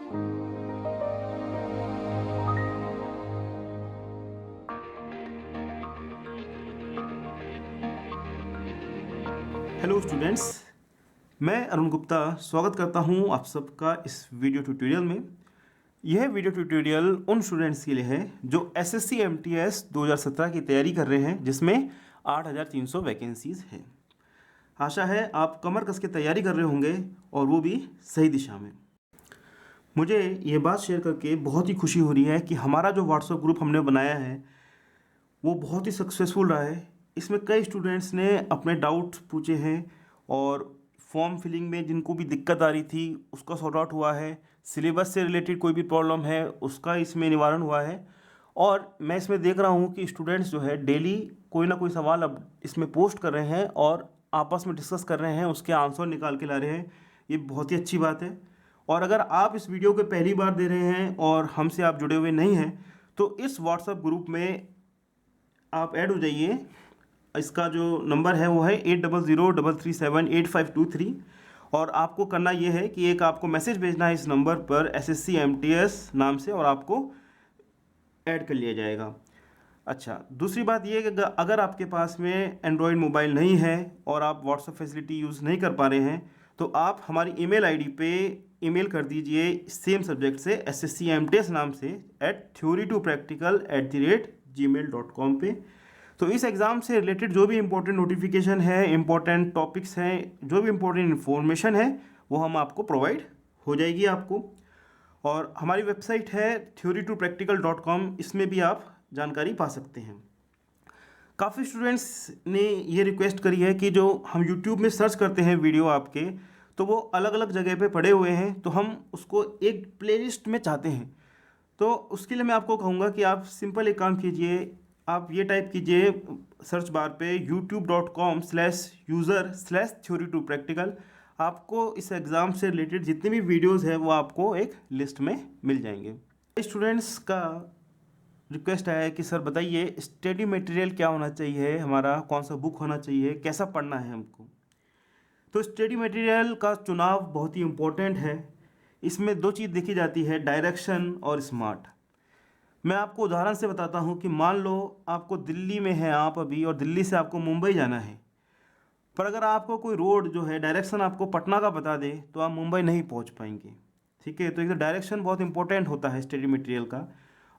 Hello students, मैं अरुण गुप्ता स्वागत करता हूं आप सबका इस वीडियो ट्यूटोरियल में। यह वीडियो ट्यूटोरियल उन स्टूडेंट्स के लिए है जो एसएससी एमटीएस 2017 की तैयारी कर रहे हैं, जिसमें 8300 वैकेंसीज़ हैं। आशा है आप कमर कस के तैयारी कर रहे होंगे और वो भी सही दिशा में। मुझे ये बात शेयर करके बहुत ही खुशी हो रही है कि हमारा जो व्हाट्सएप ग्रुप हमने बनाया है वो बहुत ही सक्सेसफुल रहा है। इसमें कई स्टूडेंट्स ने अपने डाउट पूछे हैं और फॉर्म फिलिंग में जिनको भी दिक्कत आ रही थी उसका सॉर्ट आउट हुआ है। सिलेबस से रिलेटेड कोई भी प्रॉब्लम है उसका इसमें निवारण हुआ है। और मैं इसमें देख रहा हूँ कि स्टूडेंट्स जो है डेली कोई ना कोई सवाल अब इसमें पोस्ट कर रहे हैं और आपस में डिस्कस कर रहे हैं, उसके आंसर निकाल के ला रहे हैं। ये बहुत ही अच्छी बात है। और अगर आप इस वीडियो को पहली बार दे रहे हैं और हमसे आप जुड़े हुए नहीं हैं तो इस व्हाट्सएप ग्रुप में आप ऐड हो जाइए। इसका जो नंबर है वो है 8003378523 और आपको करना ये है कि एक आपको मैसेज भेजना है इस नंबर पर SSC MTS नाम से और आपको ऐड कर लिया जाएगा। अच्छा, दूसरी बात ये है कि अगर आपके पास में एंड्रॉयड मोबाइल नहीं है और आप व्हाट्सएप फैसिलिटी यूज़ नहीं कर पा रहे हैं तो आप हमारी ईमेल आईडी पे ईमेल कर दीजिए सेम सब्जेक्ट से SSC MTS नाम से theory2practical@gmail.com पे। तो इस एग्ज़ाम से रिलेटेड जो भी इम्पोर्टेंट नोटिफिकेशन है, इम्पोर्टेंट टॉपिक्स हैं, जो भी इम्पोर्टेंट इन्फॉर्मेशन है वो हम आपको प्रोवाइड हो जाएगी आपको। और हमारी वेबसाइट है theory2practical.com, इसमें भी आप जानकारी पा सकते हैं। काफ़ी स्टूडेंट्स ने ये रिक्वेस्ट करी है कि जो हम YouTube में सर्च करते हैं वीडियो आपके, तो वो अलग अलग जगह पे पड़े हुए हैं, तो हम उसको एक प्लेलिस्ट में चाहते हैं। तो उसके लिए मैं आपको कहूँगा कि आप सिंपल एक काम कीजिए, आप ये टाइप कीजिए सर्च बार पे youtube.com/user/theory2practical। आपको इस एग्ज़ाम से रिलेटेड जितने भी वीडियोस हैं वो आपको एक लिस्ट में मिल जाएंगे। स्टूडेंट्स का रिक्वेस्ट है कि सर बताइए स्टडी मटेरियल क्या होना चाहिए, हमारा कौन सा बुक होना चाहिए, कैसा पढ़ना है हमको। तो स्टडी मटेरियल का चुनाव बहुत ही इम्पोर्टेंट है। इसमें दो चीज़ देखी जाती है, डायरेक्शन और स्मार्ट। मैं आपको उदाहरण से बताता हूँ कि मान लो आपको दिल्ली में है आप अभी और दिल्ली से आपको मुंबई जाना है, पर अगर आपको कोई रोड जो है डायरेक्शन आपको पटना का बता दे तो आप मुंबई नहीं पहुँच पाएंगे। ठीक है, तो एक तो डायरेक्शन बहुत इंपॉर्टेंट होता है स्टडी मटेरियल का।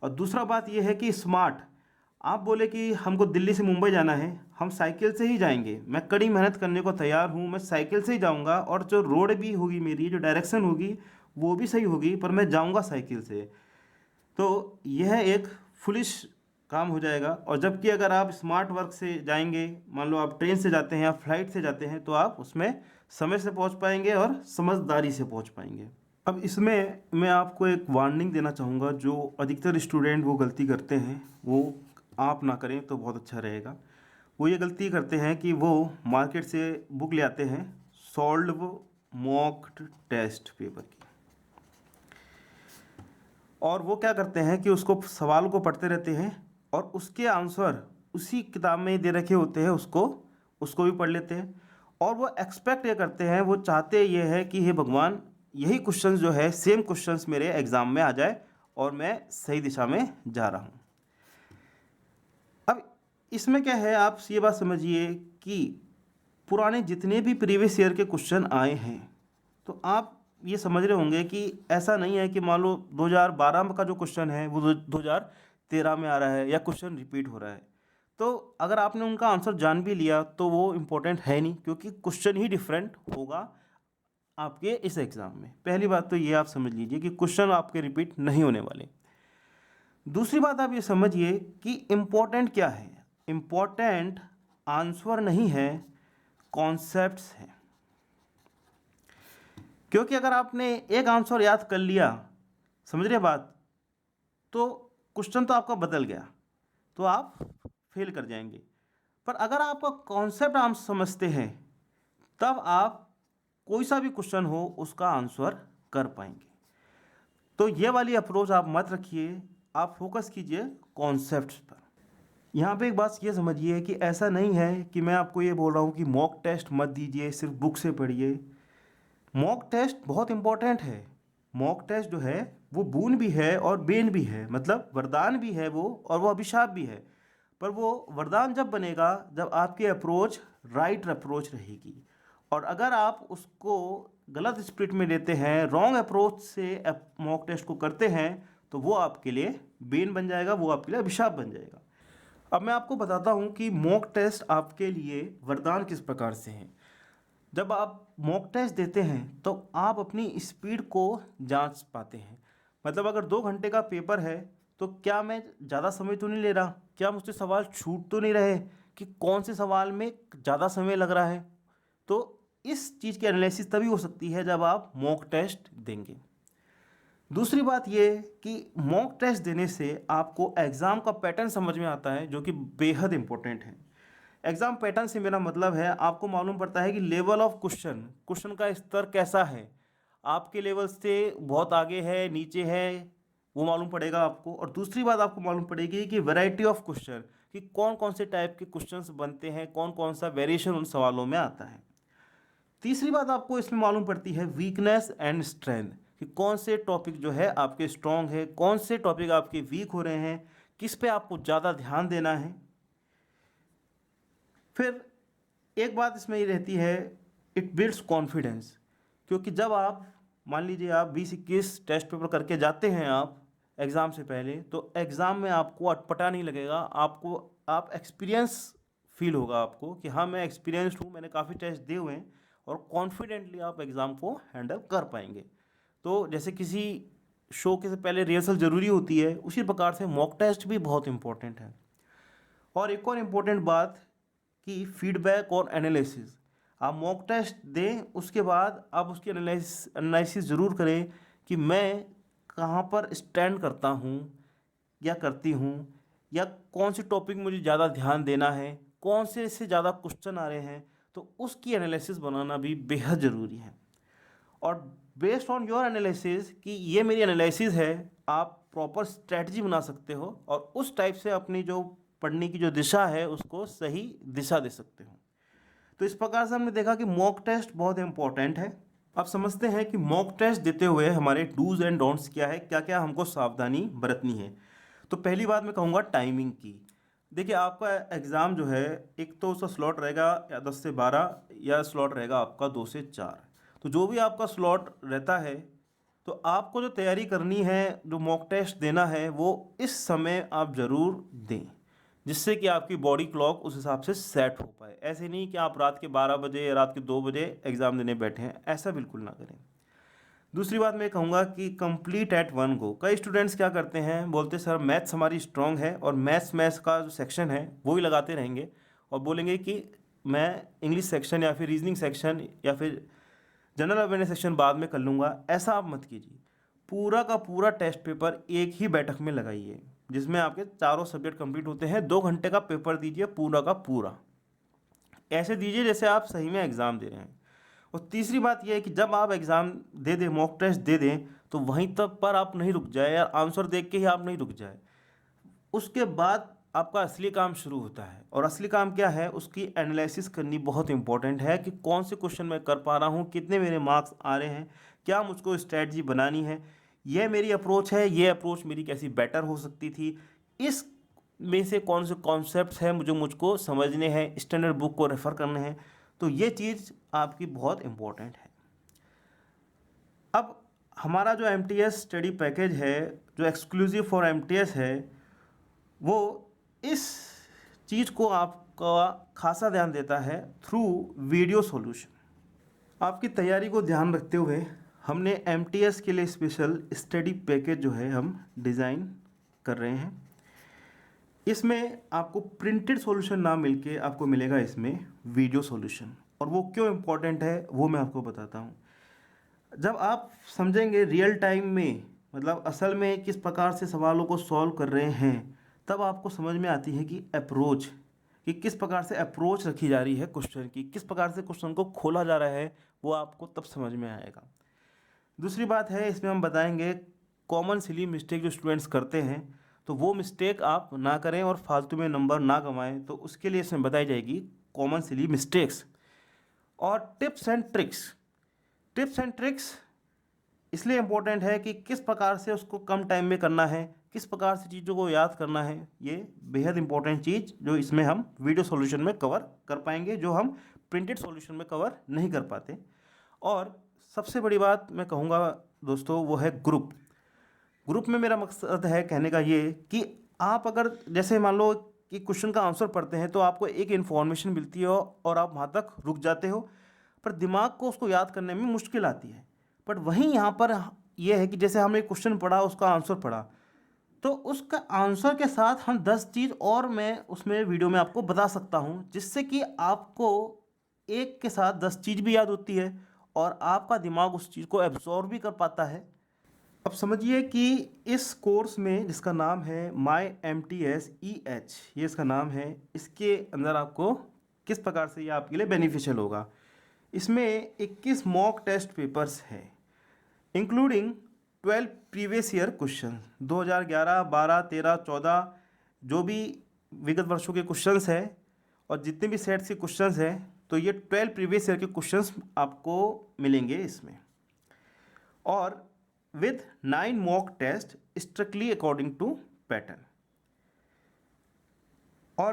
और दूसरा बात यह है कि स्मार्ट। आप बोले कि हमको दिल्ली से मुंबई जाना है, हम साइकिल से ही जाएंगे, मैं कड़ी मेहनत करने को तैयार हूँ, मैं साइकिल से ही जाऊँगा और जो रोड भी होगी मेरी, जो डायरेक्शन होगी वो भी सही होगी, पर मैं जाऊँगा साइकिल से। तो यह एक फुलिश काम हो जाएगा। और जबकि अगर आप स्मार्ट वर्क से जाएंगे, मान लो आप ट्रेन से जाते हैं या फ्लाइट से जाते हैं, तो आप उसमें समय से पहुंच पाएंगे और समझदारी से पहुंच पाएंगे। अब इसमें मैं आपको एक वार्निंग देना चाहूँगा, जो अधिकतर स्टूडेंट वो गलती करते हैं, वो आप ना करें तो बहुत अच्छा रहेगा। वो ये गलती करते हैं कि वो मार्केट से बुक ले आते हैं सॉल्व मॉक टेस्ट पेपर की, और वो क्या करते हैं कि उसको सवाल को पढ़ते रहते हैं और उसके आंसर उसी किताब में ही दे रखे होते हैं, उसको भी पढ़ लेते हैं। और वो एक्सपेक्ट ये करते हैं, वो चाहते ये है कि हे भगवान यही क्वेश्चन जो है सेम क्वेश्चंस मेरे एग्ज़ाम में आ जाए और मैं सही दिशा में जा रहा हूँ। अब इसमें क्या है, आप ये बात समझिए कि पुराने जितने भी प्रीवियस ईयर के क्वेश्चन आए हैं, तो आप ये समझ रहे होंगे कि ऐसा नहीं है कि मान लो 2012 का जो क्वेश्चन है वो 2013 में आ रहा है या क्वेश्चन रिपीट हो रहा है। तो अगर आपने उनका आंसर जान भी लिया तो वो इम्पोर्टेंट है नहीं, क्योंकि क्वेश्चन ही डिफरेंट होगा आपके इस एग्ज़ाम में। पहली बात तो ये आप समझ लीजिए कि क्वेश्चन आपके रिपीट नहीं होने वाले। दूसरी बात आप ये समझिए कि इम्पोर्टेंट क्या है। इम्पोर्टेंट आंसर नहीं है, कॉन्सेप्ट्स हैं। क्योंकि अगर आपने एक आंसर याद कर लिया, समझ रहे बात, तो क्वेश्चन तो आपका बदल गया, तो आप फेल कर जाएंगे। पर अगर आप कॉन्सेप्ट आप समझते हैं तब आप कोई सा भी क्वेश्चन हो उसका आंसर कर पाएंगे। तो ये वाली अप्रोच आप मत रखिए, आप फोकस कीजिए कॉन्सेप्ट्स पर। यहाँ पे एक बात ये समझिए कि ऐसा नहीं है कि मैं आपको ये बोल रहा हूँ कि मॉक टेस्ट मत दीजिए, सिर्फ बुक से पढ़िए। मॉक टेस्ट बहुत इंपॉर्टेंट है, मॉक टेस्ट जो है वो बून भी है और बेन भी है, मतलब वरदान भी है वो और वो अभिशाप भी है। पर वो वरदान जब बनेगा जब आपकी अप्रोच राइट अप्रोच रहेगी, और अगर आप उसको गलत स्पिरिट में लेते हैं, रॉन्ग अप्रोच से मॉक टेस्ट को करते हैं, तो वो आपके लिए बेन बन जाएगा, वो आपके लिए अभिशाप बन जाएगा। अब मैं आपको बताता हूँ कि मॉक टेस्ट आपके लिए वरदान किस प्रकार से हैं। जब आप मॉक टेस्ट देते हैं तो आप अपनी स्पीड को जांच पाते हैं। मतलब अगर 2 घंटे का पेपर है तो क्या मैं ज़्यादा समय तो नहीं ले रहा, क्या मुझसे सवाल छूट तो नहीं रहे, कि कौन से सवाल में ज़्यादा समय लग रहा है। तो इस चीज़ की एनालिसिस तभी हो सकती है जब आप मॉक टेस्ट देंगे। दूसरी बात ये कि मॉक टेस्ट देने से आपको एग्ज़ाम का पैटर्न समझ में आता है, जो कि बेहद इम्पोर्टेंट है। एग्ज़ाम पैटर्न से मेरा मतलब है आपको मालूम पड़ता है कि लेवल ऑफ क्वेश्चन का स्तर कैसा है, आपके लेवल से बहुत आगे है, नीचे है, वो मालूम पड़ेगा आपको। और दूसरी बात आपको मालूम पड़ेगी कि वैरायटी ऑफ क्वेश्चन, कि कौन कौन से टाइप के क्वेश्चंस बनते हैं, कौन कौन सा वेरिएशन उन सवालों में आता है। तीसरी बात आपको इसमें मालूम पड़ती है वीकनेस एंड स्ट्रेंथ, कि कौन से टॉपिक जो है आपके स्ट्रॉन्ग है, कौन से टॉपिक आपके वीक हो रहे हैं, किस पे आपको ज़्यादा ध्यान देना है। फिर एक बात इसमें ये रहती है, इट बिल्ड्स कॉन्फिडेंस, क्योंकि जब आप मान लीजिए आप 20-21 टेस्ट पेपर करके जाते हैं आप एग्ज़ाम से पहले, तो एग्ज़ाम में आपको अटपटा नहीं लगेगा, आपको आप एक्सपीरियंस फील होगा आपको कि हाँ मैं एक्सपीरियंस्ड हूँ, मैंने काफ़ी टेस्ट दिए हुए हैं, और कॉन्फिडेंटली आप एग्ज़ाम को हैंडल कर पाएंगे। तो जैसे किसी शो के से पहले रिहर्सल ज़रूरी होती है, उसी प्रकार से मॉक टेस्ट भी बहुत इंपॉर्टेंट है। और एक और इम्पोर्टेंट बात कि फीडबैक और एनालिसिस, आप मॉक टेस्ट दें उसके बाद आप उसकी एनालिसिस ज़रूर करें कि मैं कहाँ पर स्टैंड करता हूँ या करती हूँ, या कौन से टॉपिक मुझे ज़्यादा ध्यान देना है, कौन से से ज़्यादा क्वेश्चन आ रहे हैं, तो उसकी एनालिसिस बनाना भी बेहद ज़रूरी है। और बेस्ड ऑन योर एनालिसिस कि ये मेरी एनालिसिस है, आप प्रॉपर स्ट्रेटजी बना सकते हो और उस टाइप से अपनी जो पढ़ने की जो दिशा है उसको सही दिशा दे सकते हो। तो इस प्रकार से हमने देखा कि मॉक टेस्ट बहुत इंपॉर्टेंट है। अब समझते हैं कि मॉक टेस्ट देते हुए हमारे डूज एंड डोंट्स क्या है, क्या क्या हमको सावधानी बरतनी है। तो पहली बात मैं कहूँगा टाइमिंग की। देखिए आपका एग्ज़ाम जो है, एक तो उसका स्लॉट रहेगा या 10 से 12, या स्लॉट रहेगा आपका 2 से 4। तो जो भी आपका स्लॉट रहता है, तो आपको जो तैयारी करनी है, जो मॉक टेस्ट देना है, वो इस समय आप ज़रूर दें, जिससे कि आपकी बॉडी क्लॉक उस हिसाब से सेट हो पाए। ऐसे नहीं कि आप रात के 12 बजे या रात के 2 बजे एग्ज़ाम देने बैठे हैं, ऐसा बिल्कुल ना करें। दूसरी बात मैं कहूँगा कि कंप्लीट एट वन गो। कई स्टूडेंट्स क्या करते हैं, बोलते सर मैथ्स हमारी स्ट्रांग है और मैथ्स का जो सेक्शन है वो ही लगाते रहेंगे, और बोलेंगे कि मैं इंग्लिश सेक्शन या फिर रीजनिंग सेक्शन या फिर जनरल अवेयरनेस सेक्शन बाद में कर लूँगा। ऐसा आप मत कीजिए। पूरा का पूरा टेस्ट पेपर एक ही बैठक में लगाइए, जिसमें आपके चारों सब्जेक्ट कंप्लीट होते हैं। 2 घंटे का पेपर दीजिए पूरा का पूरा, ऐसे दीजिए जैसे आप सही में एग्ज़ाम दे रहे हैं। और तीसरी बात यह है कि जब आप एग्ज़ाम दे दें, मॉक टेस्ट दे दें, तो वहीं तक पर आप नहीं रुक जाए, या आंसर देख के ही आप नहीं रुक जाए। उसके बाद आपका असली काम शुरू होता है, और असली काम क्या है, उसकी एनालिसिस करनी बहुत इंपॉर्टेंट है कि कौन से क्वेश्चन मैं कर पा रहा हूँ, कितने मेरे मार्क्स आ रहे हैं, क्या मुझको स्ट्रैटेजी बनानी है, यह मेरी अप्रोच है, ये अप्रोच मेरी कैसी बेटर हो सकती थी, इस में से कौन से कॉन्सेप्ट्स हैं मुझको समझने हैं, स्टैंडर्ड बुक को रेफ़र करने हैं। तो ये चीज़ आपकी बहुत इम्पोर्टेंट है। अब हमारा जो MTS स्टडी पैकेज है, जो एक्सक्लूसिव फॉर MTS है, वो इस चीज़ को आपका खासा ध्यान देता है थ्रू वीडियो सॉल्यूशन। आपकी तैयारी को ध्यान रखते हुए हमने MTS के लिए स्पेशल स्टडी पैकेज जो है हम डिज़ाइन कर रहे हैं। इसमें आपको प्रिंटेड सॉल्यूशन ना मिलके आपको मिलेगा इसमें वीडियो सॉल्यूशन, और वो क्यों इम्पोर्टेंट है वो मैं आपको बताता हूँ। जब आप समझेंगे रियल टाइम में, मतलब असल में किस प्रकार से सवालों को सॉल्व कर रहे हैं, तब आपको समझ में आती है कि अप्रोच, कि किस प्रकार से अप्रोच रखी जा रही है क्वेश्चन की, किस प्रकार से क्वेश्चन को खोला जा रहा है, वो आपको तब समझ में आएगा। दूसरी बात है, इसमें हम बताएंगे कॉमन सिली मिस्टेक जो स्टूडेंट्स करते हैं, तो वो मिस्टेक आप ना करें और फालतू में नंबर ना कमाएं। तो उसके लिए इसमें बताई जाएगी कॉमन सिली मिस्टेक्स और tips and tricks. Tips and tricks इसलिए इम्पोर्टेंट है कि किस प्रकार से उसको कम टाइम में करना है, किस प्रकार से चीज़ों को याद करना है। ये बेहद इंपॉर्टेंट चीज़ जो इसमें हम वीडियो सॉल्यूशन में कवर कर पाएंगे, जो हम प्रिंटेड सॉल्यूशन में कवर नहीं कर पाते। और सबसे बड़ी बात मैं कहूँगा दोस्तों, वो है ग्रुप। ग्रुप में मेरा मकसद है कहने का ये कि आप अगर जैसे मान लो कि क्वेश्चन का आंसर पढ़ते हैं तो आपको एक इन्फॉर्मेशन मिलती है और आप वहाँ तक रुक जाते हो, पर दिमाग को उसको याद करने में मुश्किल आती है। बट वहीं यहाँ पर यह है कि जैसे हमने क्वेश्चन पढ़ा, उसका आंसर पढ़ा, तो उसका आंसर के साथ हम 10 चीज़ और मैं उसमें वीडियो में आपको बता सकता हूँ, जिससे कि आपको एक के साथ 10 चीज़ भी याद होती है और आपका दिमाग उस चीज़ को एब्जॉर्व भी कर पाता है। अब समझिए कि इस कोर्स में जिसका नाम है MyMTS-EH, ये इसका नाम है, इसके अंदर आपको किस प्रकार से ये आपके लिए बेनिफिशियल होगा। इसमें 21 मॉक टेस्ट पेपर्स हैं, इंक्लूडिंग 12 प्रीवियस ईयर क्वेश्चन 2011, 12, 13, 14 जो भी विगत वर्षों के क्वेश्चंस हैं और जितने भी सेट्स के क्वेश्चंस हैं, तो ये 12 प्रीवियस ईयर के क्वेश्चंस आपको मिलेंगे इसमें, और with 9 mock test strictly according to pattern। और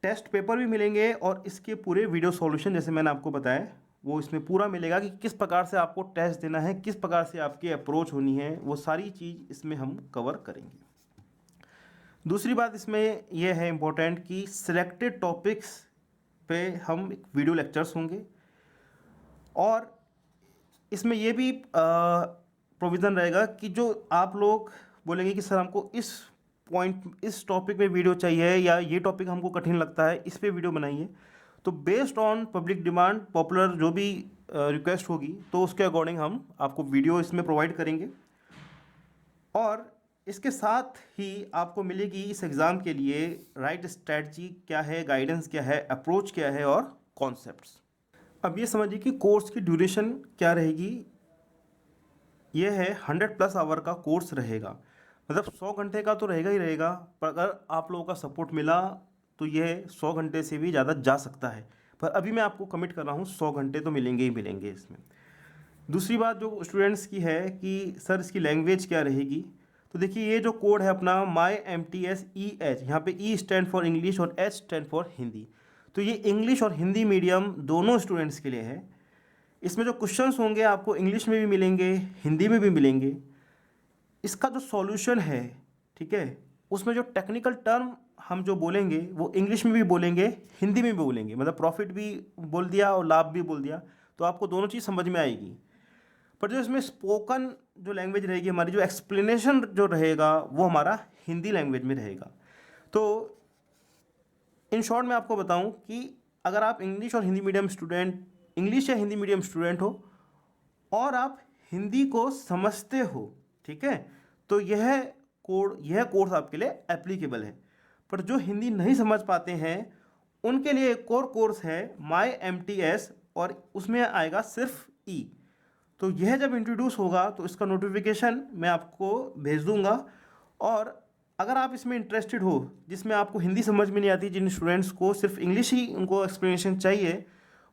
टेस्ट पेपर भी मिलेंगे और इसके पूरे वीडियो सॉल्यूशन जैसे मैंने आपको बताया वो इसमें पूरा मिलेगा कि किस प्रकार से आपको टेस्ट देना है, किस प्रकार से आपकी अप्रोच होनी है, वो सारी चीज़ इसमें हम कवर करेंगे। दूसरी बात इसमें यह है इम्पोर्टेंट कि सिलेक्टेड टॉपिक्स पे हम वीडियो लेक्चर्स होंगे, और इसमें यह भी प्रोविज़न रहेगा कि जो आप लोग बोलेंगे कि सर हमको इस टॉपिक पे वीडियो चाहिए या ये टॉपिक हमको कठिन लगता है, इस पे वीडियो बनाइए, तो based on public demand, popular जो भी रिक्वेस्ट होगी, तो उसके अकॉर्डिंग हम आपको वीडियो इसमें प्रोवाइड करेंगे। और इसके साथ ही आपको मिलेगी इस एग्ज़ाम के लिए राइट स्ट्रैटेजी क्या है, गाइडेंस क्या है, अप्रोच क्या है और कॉन्सेप्ट्स। अब ये समझिए कि कोर्स की ड्यूरेशन क्या रहेगी। ये है 100+ आवर का कोर्स रहेगा, मतलब 100 घंटे का तो रहेगा ही रहेगा, पर अगर आप लोगों का सपोर्ट मिला तो यह 100 घंटे से भी ज़्यादा जा सकता है, पर अभी मैं आपको कमिट कर रहा हूँ 100 घंटे तो मिलेंगे ही मिलेंगे इसमें। दूसरी बात जो स्टूडेंट्स की है कि सर इसकी लैंग्वेज क्या रहेगी, तो देखिए ये जो कोड है अपना MyMTS-EH, यहाँ पे E स्टैंड फॉर इंग्लिश और H स्टैंड फॉर हिंदी, तो ये इंग्लिश और हिंदी मीडियम दोनों स्टूडेंट्स के लिए है। इसमें जो क्वेश्चंस होंगे आपको इंग्लिश में भी मिलेंगे, हिंदी में भी मिलेंगे। इसका जो सॉल्यूशन है, ठीक है, उसमें जो टेक्निकल टर्म हम जो बोलेंगे वो इंग्लिश में भी बोलेंगे, हिंदी में भी बोलेंगे, मतलब प्रॉफिट भी बोल दिया और लाभ भी बोल दिया, तो आपको दोनों चीज़ समझ में आएगी। पर जो इसमें स्पोकन जो लैंग्वेज रहेगी हमारी, जो एक्सप्लेनेशन जो रहेगा वो हमारा हिंदी लैंग्वेज में रहेगा। तो इन शॉर्ट मैं आपको बताऊं कि अगर आप इंग्लिश और हिंदी मीडियम स्टूडेंट, इंग्लिश या हिंदी मीडियम स्टूडेंट हो और आप हिंदी को समझते हो, ठीक है, तो यह कोर्स आपके लिए एप्लीकेबल है। पर जो हिंदी नहीं समझ पाते हैं उनके लिए एक और कोर्स है MyMTS, और उसमें आएगा सिर्फ E। तो यह जब इंट्रोड्यूस होगा तो इसका नोटिफिकेशन मैं आपको भेज दूंगा, और अगर आप इसमें इंटरेस्टेड हो, जिसमें आपको हिंदी समझ में नहीं आती, जिन स्टूडेंट्स को सिर्फ इंग्लिश ही उनको एक्सप्लेनेशन चाहिए,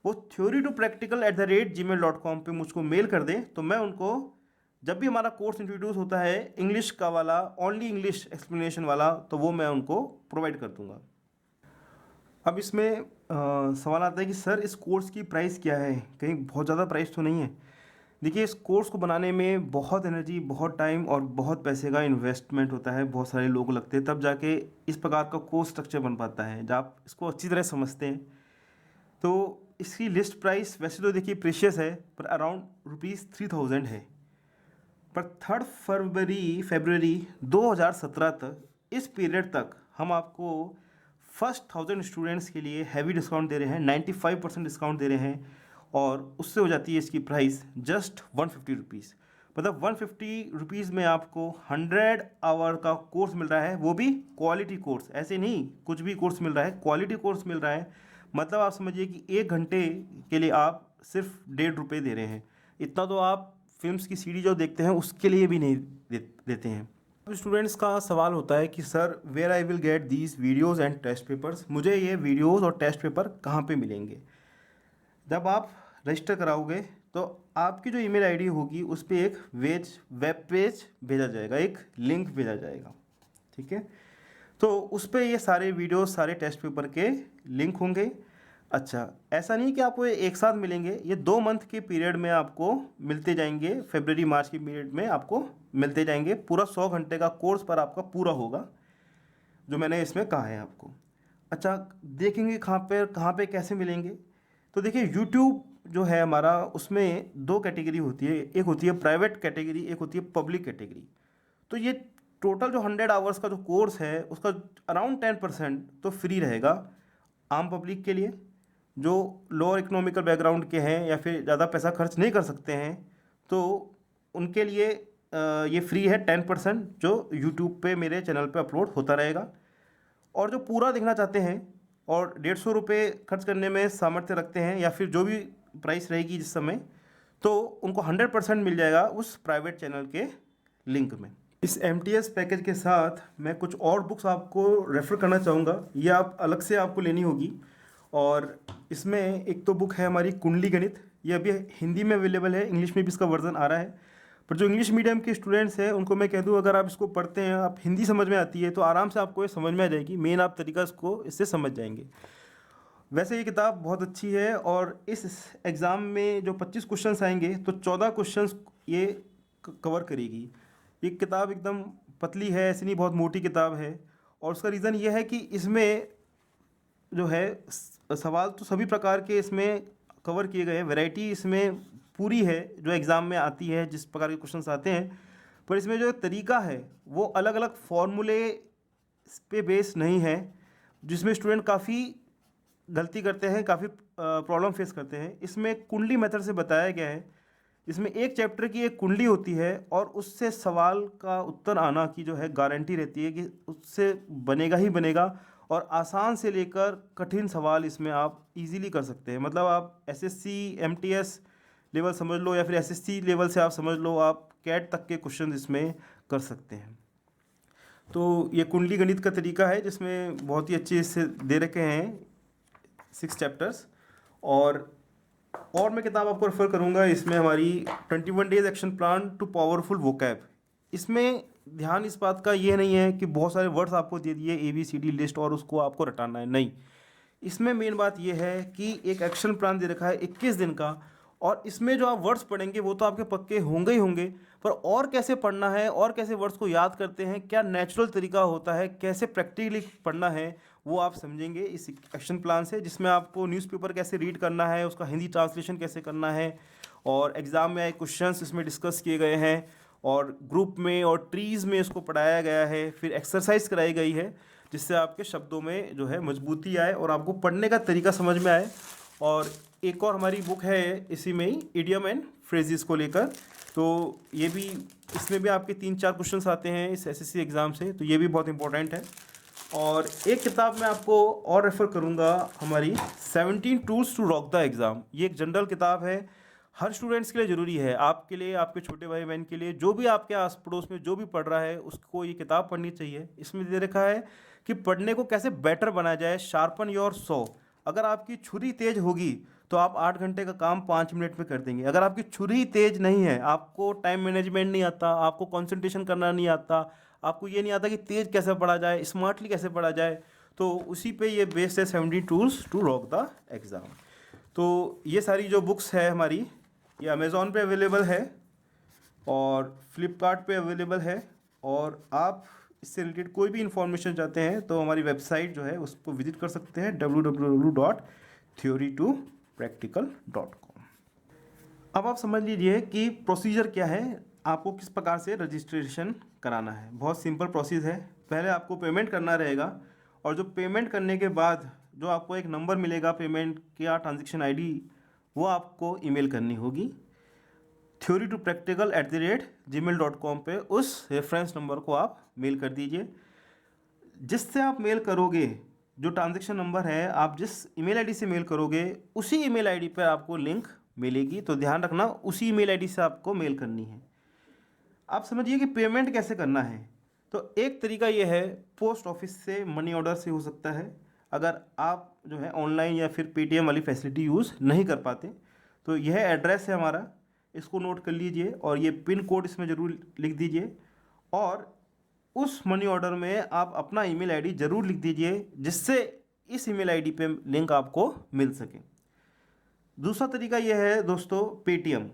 वो theory2practical@gmail.com पे मुझको मेल कर दें, तो मैं उनको जब भी हमारा कोर्स इंट्रोड्यूस होता है इंग्लिश का वाला, ओनली इंग्लिश एक्सप्लेनेशन वाला, तो वो मैं उनको प्रोवाइड कर दूंगा। अब इसमें सवाल आता है कि सर इस कोर्स की प्राइस क्या है, कहीं बहुत ज़्यादा प्राइस तो नहीं है। देखिए इस कोर्स को बनाने में बहुत एनर्जी, बहुत टाइम और बहुत पैसे का इन्वेस्टमेंट होता है, बहुत सारे लोग लगते हैं, तब जाके इस प्रकार का कोर्स स्ट्रक्चर बन पाता है। जब आप इसको अच्छी तरह समझते हैं तो इसकी लिस्ट प्राइस वैसे तो देखिए प्रीशियस है, पर अराउंड ₹3000 है। पर 3 फरवरी 2017 तक, इस पीरियड तक हम आपको फर्स्ट 1000 स्टूडेंट्स के लिए हैवी डिस्काउंट दे रहे हैं, 95% डिस्काउंट दे रहे हैं, और उससे हो जाती है इसकी प्राइस जस्ट ₹150। मतलब ₹150 में आपको 100 आवर का कोर्स मिल रहा है, वो भी क्वालिटी कोर्स, ऐसे नहीं कुछ भी कोर्स मिल रहा है, क्वालिटी कोर्स मिल रहा है। मतलब आप समझिए कि 1 घंटे के लिए आप सिर्फ ₹1.5 दे रहे हैं। इतना तो आप फिल्म्स की सीडी जो देखते हैं उसके लिए भी नहीं देते हैं। अब स्टूडेंट्स का सवाल होता है कि sir where I will get these videos and test papers, मुझे ये वीडियोज़ और टेस्ट पेपर कहाँ पे मिलेंगे। जब आप रजिस्टर कराओगे तो आपकी जो ईमेल आईडी होगी उस पर एक वेब पेज भेजा जाएगा, एक लिंक भेजा जाएगा, ठीक है। तो उस पर ये सारे वीडियो, सारे टेस्ट पेपर के लिंक होंगे। अच्छा, ऐसा नहीं कि आपको ये एक साथ मिलेंगे, ये 2 मंथ के पीरियड में आपको मिलते जाएंगे, फरवरी मार्च के पीरियड में आपको मिलते जाएंगे। पूरा 100 घंटे का कोर्स पर आपका पूरा होगा, जो मैंने इसमें कहा है आपको। अच्छा, देखेंगे कहाँ पे कैसे मिलेंगे। तो देखिए, यूट्यूब जो है हमारा, उसमें 2 कैटेगरी होती है, एक होती है प्राइवेट कैटेगरी, एक होती है पब्लिक कैटेगरी। तो ये टोटल जो 100 आवर्स का जो कोर्स है उसका अराउंड 10% तो फ्री रहेगा आम पब्लिक के लिए, जो लोअर इकोनॉमिकल बैकग्राउंड के हैं या फिर ज़्यादा पैसा खर्च नहीं कर सकते हैं, तो उनके लिए ये फ्री है 10%, जो यूट्यूब पे मेरे चैनल पे अपलोड होता रहेगा। और जो पूरा देखना चाहते हैं और 150 रुपये खर्च करने में सामर्थ्य रखते हैं, या फिर जो भी प्राइस रहेगी जिस समय, तो उनको 100% मिल जाएगा उस प्राइवेट चैनल के लिंक में। इस MTS पैकेज के साथ मैं कुछ और बुक्स आपको रेफ़र करना चाहूँगा, ये आप अलग से आपको लेनी होगी। और इसमें एक तो बुक है हमारी कुंडली गणित, ये अभी हिंदी में अवेलेबल है, इंग्लिश में भी इसका वर्जन आ रहा है। पर जो इंग्लिश मीडियम के स्टूडेंट्स हैं उनको मैं कह दूँ, अगर आप इसको पढ़ते हैं, आप हिंदी समझ में आती है तो आराम से आपको ये समझ में आ जाएगी, मेन आप तरीका इसको इससे समझ जाएंगे। वैसे ये किताब बहुत अच्छी है, और इस एग्ज़ाम में जो 25 क्वेश्चंस आएंगे तो 14 क्वेश्चंस ये कवर करेगी। ये किताब एकदम पतली है, ऐसी नहीं बहुत मोटी किताब है। और उसका रीज़न ये है कि इसमें जो है सवाल तो सभी प्रकार के इसमें कवर किए गए हैं, वैरायटी इसमें पूरी है जो एग्ज़ाम में आती है, जिस प्रकार के क्वेश्चंस आते हैं। पर इसमें जो तरीका है वो अलग अलग फॉर्मूले पे बेस नहीं है, जिसमें स्टूडेंट काफ़ी गलती करते हैं, काफ़ी प्रॉब्लम फेस करते हैं। इसमें कुंडली मेथड से बताया गया है, इसमें एक चैप्टर की एक कुंडली होती है और उससे सवाल का उत्तर आना की जो है गारंटी रहती है कि उससे बनेगा ही बनेगा। और आसान से लेकर कठिन सवाल इसमें आप इजीली कर सकते हैं। मतलब आप SSC MTS लेवल समझ लो, या फिर SSC लेवल से आप समझ लो, आप कैट तक के क्वेश्चन इसमें कर सकते हैं। तो ये कुंडली गणित का तरीका है, जिसमें बहुत ही अच्छे इससे दे रखे हैं 6 चैप्टर्स। और मैं किताब आपको रेफ़र करूंगा, इसमें हमारी 21 days action plan to powerful vocab. इसमें ध्यान इस बात का ये नहीं है कि बहुत सारे वर्ड्स आपको दे दिए ABCD लिस्ट और उसको आपको रटाना है, नहीं। इसमें मेन बात ये है कि एक एक्शन प्लान दे रखा है 21 दिन का, और इसमें जो आप वर्ड्स पढ़ेंगे वो तो आपके पक्के होंगे ही होंगे, पर और कैसे पढ़ना है और कैसे वर्ड्स को याद करते हैं, क्या नेचुरल तरीका होता है, कैसे प्रैक्टिकली पढ़ना है, वो आप समझेंगे इस एक्शन प्लान से। जिसमें आपको न्यूज़पेपर कैसे रीड करना है, उसका हिंदी ट्रांसलेशन कैसे करना है, और एग्ज़ाम में आए क्वेश्चंस इसमें डिस्कस किए गए हैं, और ग्रुप में और ट्रीज़ में इसको पढ़ाया गया है। फिर एक्सरसाइज कराई गई है, जिससे आपके शब्दों में जो है मजबूती आए और आपको पढ़ने का तरीका समझ में आए। और एक और हमारी बुक है इसी में ही, इडियम एंड फ्रेजेस को लेकर, तो ये भी, इसमें भी आपके 3-4 क्वेश्चंस आते हैं इस SSC एग्ज़ाम से, तो ये भी बहुत इंपॉर्टेंट है। और एक किताब मैं आपको और रेफ़र करूँगा, हमारी 17 tools to rock the exam. ये एक जनरल किताब है, हर स्टूडेंट्स के लिए ज़रूरी है, आपके लिए, आपके छोटे भाई बहन के लिए, जो भी आपके आस पड़ोस में जो भी पढ़ रहा है उसको ये किताब पढ़नी चाहिए। इसमें दे रखा है कि पढ़ने को कैसे बेटर बनाया जाए, शार्पन योर सॉ। अगर आपकी छुरी तेज होगी तो आप 8 घंटे का काम 5 मिनट में कर देंगे। अगर आपकी छुरी तेज नहीं है, आपको टाइम मैनेजमेंट नहीं आता, आपको कंसंट्रेशन करना नहीं आता, आपको ये नहीं आता कि तेज कैसे पढ़ा जाए, स्मार्टली कैसे पढ़ा जाए, तो उसी पे ये बेस्ड है 17 tools to rock the exam. तो ये सारी जो बुक्स है हमारी, ये अमेज़ॉन पे अवेलेबल है और फ्लिपकार्ट पे अवेलेबल है। और आप इससे रिलेटेड कोई भी इन्फॉर्मेशन चाहते हैं तो हमारी वेबसाइट जो है उस पर विजिट कर सकते हैं, www.theory2practical.com। अब आप समझ लीजिए कि प्रोसीजर क्या है, आपको किस प्रकार से रजिस्ट्रेशन कराना है। बहुत सिंपल प्रोसेस है, पहले आपको पेमेंट करना रहेगा, और जो पेमेंट करने के बाद जो आपको एक नंबर मिलेगा पेमेंट या ट्रांजेक्शन ID, वो आपको ईमेल करनी होगी theory2practical@gmail.com पे। उस रेफरेंस नंबर को आप मेल कर दीजिए। जिससे आप मेल करोगे, जो ट्रांजेक्शन नंबर है, आप जिस ईमेल आईडी से मेल करोगे उसी ईमेल आईडी पर आपको लिंक मिलेगी। तो ध्यान रखना, उसी ईमेल आईडी से आपको मेल करनी है। आप समझिए कि पेमेंट कैसे करना है। तो एक तरीका ये है, पोस्ट ऑफिस से, मनी ऑर्डर से हो सकता है, अगर आप जो है ऑनलाइन या फिर पेटीएम वाली फैसिलिटी यूज़ नहीं कर पाते, तो यह एड्रेस है हमारा, इसको नोट कर लीजिए और ये पिन कोड इसमें ज़रूर लिख दीजिए। और उस मनी ऑर्डर में आप अपना ईमेल आईडी ज़रूर लिख दीजिए, जिससे इस ईमेल आईडी पे लिंक आपको मिल सके। दूसरा तरीका यह है दोस्तों, पेटीएम।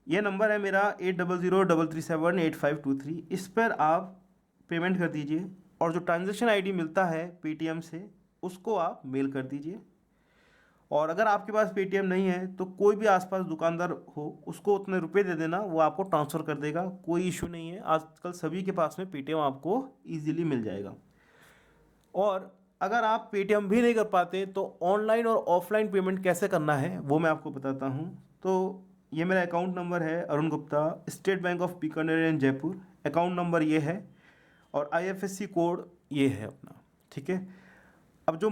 यह नंबर है मेरा 8003378523। इस पर आप पेमेंट कर दीजिए और जो ट्रांजैक्शन आईडी मिलता है पेटीएम से उसको आप मेल कर दीजिए। और अगर आपके पास पेटीएम नहीं है तो कोई भी आसपास दुकानदार हो उसको उतने रुपए दे देना, वो आपको ट्रांसफ़र कर देगा, कोई इशू नहीं है। आजकल सभी के पास में पेटीएम आपको ईजिली मिल जाएगा। और अगर आप पेटीएम भी नहीं कर पाते तो ऑनलाइन और ऑफलाइन पेमेंट कैसे करना है वो मैं आपको बताता हूँ। तो ये मेरा अकाउंट नंबर है Arun Gupta, state bank of Bikaner and Jaipur. Account number ये है और IFSC कोड ये है अपना, ठीक है। अब जो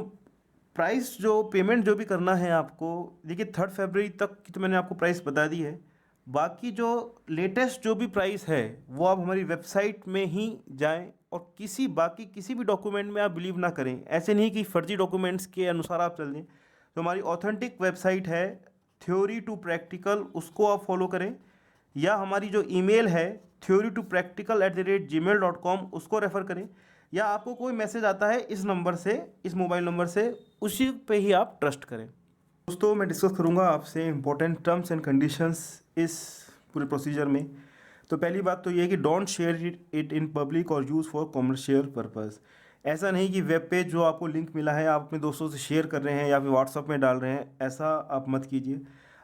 प्राइस, जो पेमेंट जो भी करना है आपको, देखिए 3 फरवरी तक की तो मैंने आपको प्राइस बता दी है। बाकी जो लेटेस्ट जो भी प्राइस है वो आप हमारी वेबसाइट में ही जाएं और किसी भी डॉक्यूमेंट में आप बिलीव ना करें। ऐसे नहीं कि फर्जी डॉक्यूमेंट्स के अनुसार आप चल दें। तो हमारी ऑथेंटिक वेबसाइट है थ्योरी टू प्रैक्टिकल, उसको आप फॉलो करें, या हमारी जो ईमेल है theorytopractical@gmail.com उसको रेफ़र करें, या आपको कोई मैसेज आता है इस नंबर से, इस मोबाइल नंबर से, उसी पे ही आप ट्रस्ट करें। दोस्तों मैं डिस्कस करूँगा आपसे इंपॉर्टेंट टर्म्स एंड कंडीशंस इस पूरे प्रोसीजर में। तो पहली बात तो ये है कि don't share it in public और यूज़ फॉर कॉमर्शियल पर्पज़। ऐसा नहीं कि वेब पेज जो आपको लिंक मिला है आप अपने दोस्तों से शेयर कर रहे हैं या फिर व्हाट्सअप में डाल रहे हैं, ऐसा आप मत कीजिए।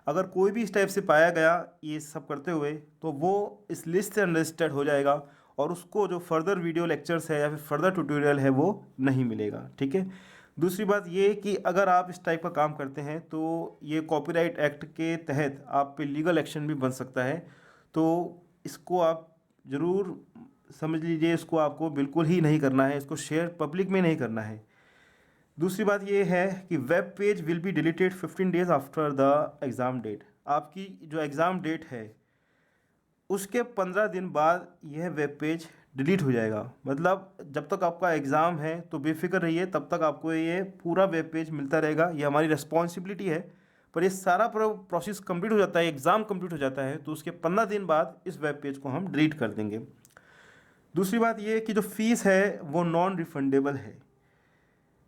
अगर कोई भी इस टाइप से पाया गया ये सब करते हुए तो वो इस लिस्ट से अनरजिस्टर्ड हो जाएगा और उसको जो फर्दर वीडियो लेक्चर्स है या फिर फर्दर ट्यूटोरियल है वो नहीं मिलेगा, ठीक है। दूसरी बात ये कि अगर आप इस टाइप का काम करते हैं तो ये कॉपीराइट एक्ट के तहत आप पे लीगल एक्शन भी बन सकता है। तो इसको आप ज़रूर समझ लीजिए, इसको आपको बिल्कुल ही नहीं करना है, इसको शेयर पब्लिक में नहीं करना है। दूसरी बात ये है कि web page will be deleted 15 days after the exam date. आपकी जो एग्ज़ाम डेट है उसके 15 दिन बाद यह वेब पेज डिलीट हो जाएगा। मतलब जब तक आपका एग्ज़ाम है तो बेफिक्र रहिए, तब तक आपको ये पूरा वेब पेज मिलता रहेगा। ये हमारी रिस्पॉन्सिबिलिटी है। पर ये सारा प्रोसेस कंप्लीट हो जाता है, एग्ज़ाम कंप्लीट हो जाता है तो उसके 15 दिन बाद इस वेब पेज को हम डिलीट कर देंगे। दूसरी बात ये कि जो फ़ीस है वो नॉन रिफंडेबल है।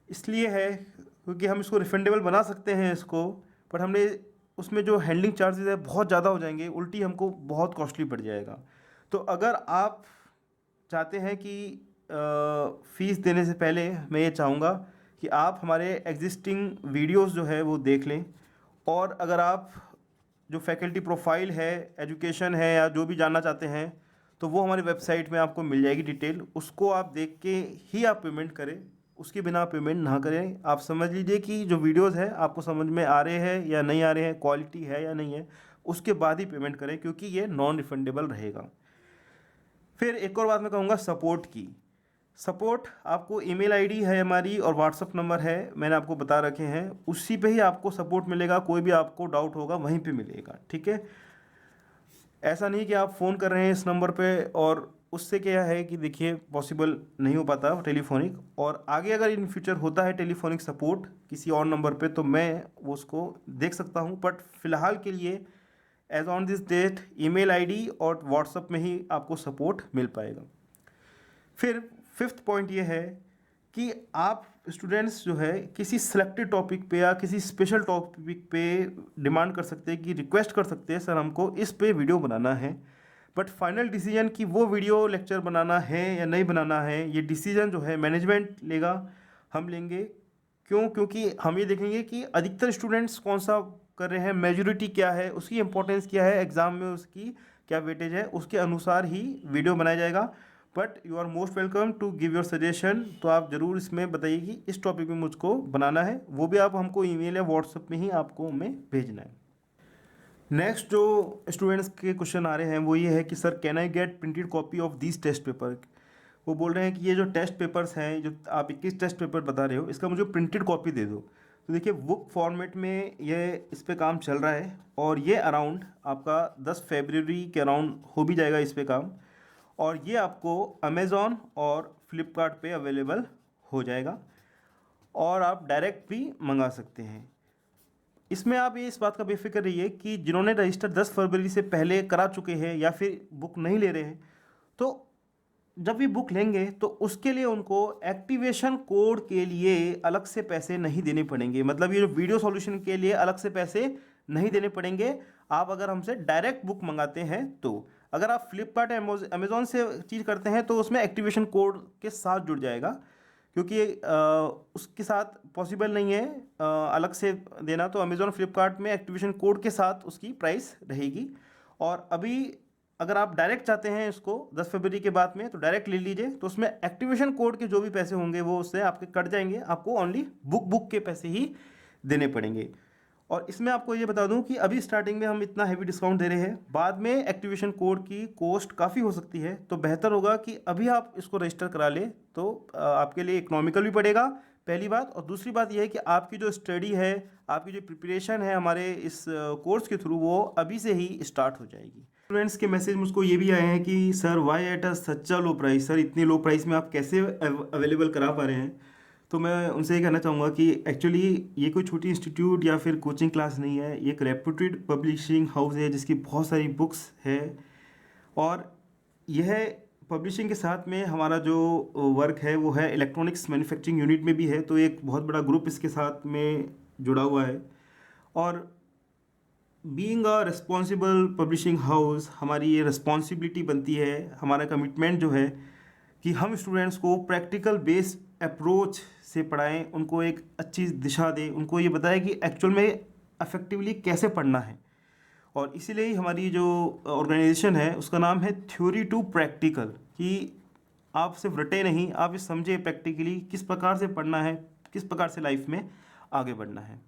इसलिए है क्योंकि हम इसको रिफंडेबल बना सकते हैं इसको, पर हमने उसमें जो हैंडलिंग चार्जेस है बहुत ज़्यादा हो जाएंगे, उल्टी हमको बहुत कॉस्टली पड़ जाएगा। तो अगर आप चाहते हैं कि फ़ीस देने से पहले मैं ये चाहूँगा कि आप हमारे एग्जिस्टिंग वीडियोस जो है वो देख लें, और अगर आप जो फैकल्टी प्रोफाइल है, एजुकेशन है, या जो भी जानना चाहते हैं तो वो हमारी वेबसाइट में आपको मिल जाएगी डिटेल, उसको आप देख के ही आप पेमेंट करें, उसके बिना पेमेंट ना करें। आप समझ लीजिए कि जो वीडियोस है आपको समझ में आ रहे हैं या नहीं आ रहे हैं, क्वालिटी है या नहीं है, उसके बाद ही पेमेंट करें, क्योंकि ये नॉन रिफंडेबल रहेगा। फिर एक और बात मैं कहूँगा सपोर्ट की। सपोर्ट आपको ईमेल आईडी है हमारी और व्हाट्सअप नंबर है, मैंने आपको बता रखे हैं, उसी पे ही आपको सपोर्ट मिलेगा। कोई भी आपको डाउट होगा वहीं पे मिलेगा, ठीक है। ऐसा नहीं कि आप फ़ोन कर रहे हैं इस नंबर पे और उससे क्या है कि देखिए पॉसिबल नहीं हो पाता टेलीफोनिक, और आगे अगर इन फ्यूचर होता है टेलीफोनिक सपोर्ट किसी और नंबर पे तो मैं वो उसको देख सकता हूँ। बट फ़िलहाल के लिए as on this date email ID और व्हाट्सअप में ही आपको सपोर्ट मिल पाएगा। फिर 5th पॉइंट ये है कि आप स्टूडेंट्स जो है किसी सिलेक्टेड टॉपिक पे या किसी स्पेशल टॉपिक पे डिमांड कर सकते हैं, कि रिक्वेस्ट कर सकते हैं सर हमको इस पे वीडियो बनाना है। बट फाइनल डिसीजन कि वो वीडियो लेक्चर बनाना है या नहीं बनाना है, ये डिसीजन जो है मैनेजमेंट लेगा, हम लेंगे। क्यों? क्योंकि हम ये देखेंगे कि अधिकतर स्टूडेंट्स कौन सा कर रहे हैं, मेजॉरिटी क्या है, उसकी इंपॉर्टेंस क्या है, एग्ज़ाम में उसकी क्या वेटेज है, उसके अनुसार ही वीडियो बनाया जाएगा। But you are most welcome to give your suggestion. तो आप ज़रूर इसमें बताइए कि इस टॉपिक में मुझको बनाना है, वो भी आप हमको ईमेल या व्हाट्सएप में ही आपको हमें भेजना है। नेक्स्ट जो स्टूडेंट्स के क्वेश्चन आ रहे हैं वो ये है कि sir can I get printed copy of this test paper. वो बोल रहे हैं कि ये जो टेस्ट पेपर्स हैं, जो आप 21 टेस्ट पेपर बता रहे हो, इसका मुझे प्रिंटेड कॉपी दे दो। तो देखिए बुक फॉर्मेट में ये इस पे काम चल रहा है और ये अराउंड आपका 10 फरवरी के अराउंड हो भी जाएगा इस पे काम, और ये आपको अमेज़ॉन और फ्लिपकार्ट पे अवेलेबल हो जाएगा और आप डायरेक्ट भी मंगा सकते हैं। इसमें आप ये इस बात का बेफिक्र रहिए कि जिन्होंने रजिस्टर 10 फरवरी से पहले करा चुके हैं या फिर बुक नहीं ले रहे हैं, तो जब भी बुक लेंगे तो उसके लिए उनको एक्टिवेशन कोड के लिए अलग से पैसे नहीं देने पड़ेंगे। मतलब ये जो वीडियो सॉल्यूशन के लिए अलग से पैसे नहीं देने पड़ेंगे आप अगर हमसे डायरेक्ट बुक मंगाते हैं तो। अगर आप फ्लिपकार्ट अमेज़ॉन से चीज़ करते हैं तो उसमें एक्टिवेशन कोड के साथ जुड़ जाएगा, क्योंकि उसके साथ पॉसिबल नहीं है अलग से देना। तो अमेज़ॉन फ्लिपकार्ट में एक्टिवेशन कोड के साथ उसकी प्राइस रहेगी। और अभी अगर आप डायरेक्ट चाहते हैं इसको 10 फरवरी के बाद में तो डायरेक्ट ले लीजिए, तो उसमें एक्टिवेशन कोड के जो भी पैसे होंगे वो उससे आपके कट जाएंगे, आपको ओनली बुक के पैसे ही देने पड़ेंगे। और इसमें आपको ये बता दूं कि अभी स्टार्टिंग में हम इतना हैवी डिस्काउंट दे रहे हैं, बाद में एक्टिवेशन कोड की कॉस्ट काफ़ी हो सकती है, तो बेहतर होगा कि अभी आप इसको रजिस्टर करा लें, तो आपके लिए इकोनॉमिकल भी पड़ेगा पहली बात। और दूसरी बात यह है कि आपकी जो स्टडी है, आपकी जो प्रिपरेशन है हमारे इस कोर्स के थ्रू, वो अभी से ही स्टार्ट हो जाएगी। स्टूडेंट्स के मैसेज मुझको ये भी आए हैं कि सर वाई एट अ सच्चा लो प्राइस, सर इतनी लो प्राइस में आप कैसे अवेलेबल करा पा रहे हैं। तो मैं उनसे ये कहना चाहूँगा कि एक्चुअली ये कोई छोटी इंस्टीट्यूट या फिर कोचिंग क्लास नहीं है, ये एक रेप्यूटेड पब्लिशिंग हाउस है जिसकी बहुत सारी बुक्स है। और यह पब्लिशिंग के साथ में हमारा जो वर्क है वो है इलेक्ट्रॉनिक्स मैन्युफैक्चरिंग यूनिट में भी है, तो एक बहुत बड़ा ग्रुप इसके साथ में जुड़ा हुआ है। और being a responsible publishing house हमारी ये रिस्पॉन्सिबिलिटी बनती है, हमारा कमिटमेंट जो है कि हम स्टूडेंट्स को प्रैक्टिकल बेस्ड अप्रोच से पढ़ाएं, उनको एक अच्छी दिशा दें, उनको ये बताएं कि एक्चुअल में इफेक्टिवली कैसे पढ़ना है। और इसीलिए ही हमारी जो ऑर्गेनाइजेशन है उसका नाम है थ्योरी टू प्रैक्टिकल, कि आप सिर्फ रटे नहीं, आप ये समझे प्रैक्टिकली किस प्रकार से पढ़ना है, किस प्रकार से लाइफ में आगे बढ़ना है।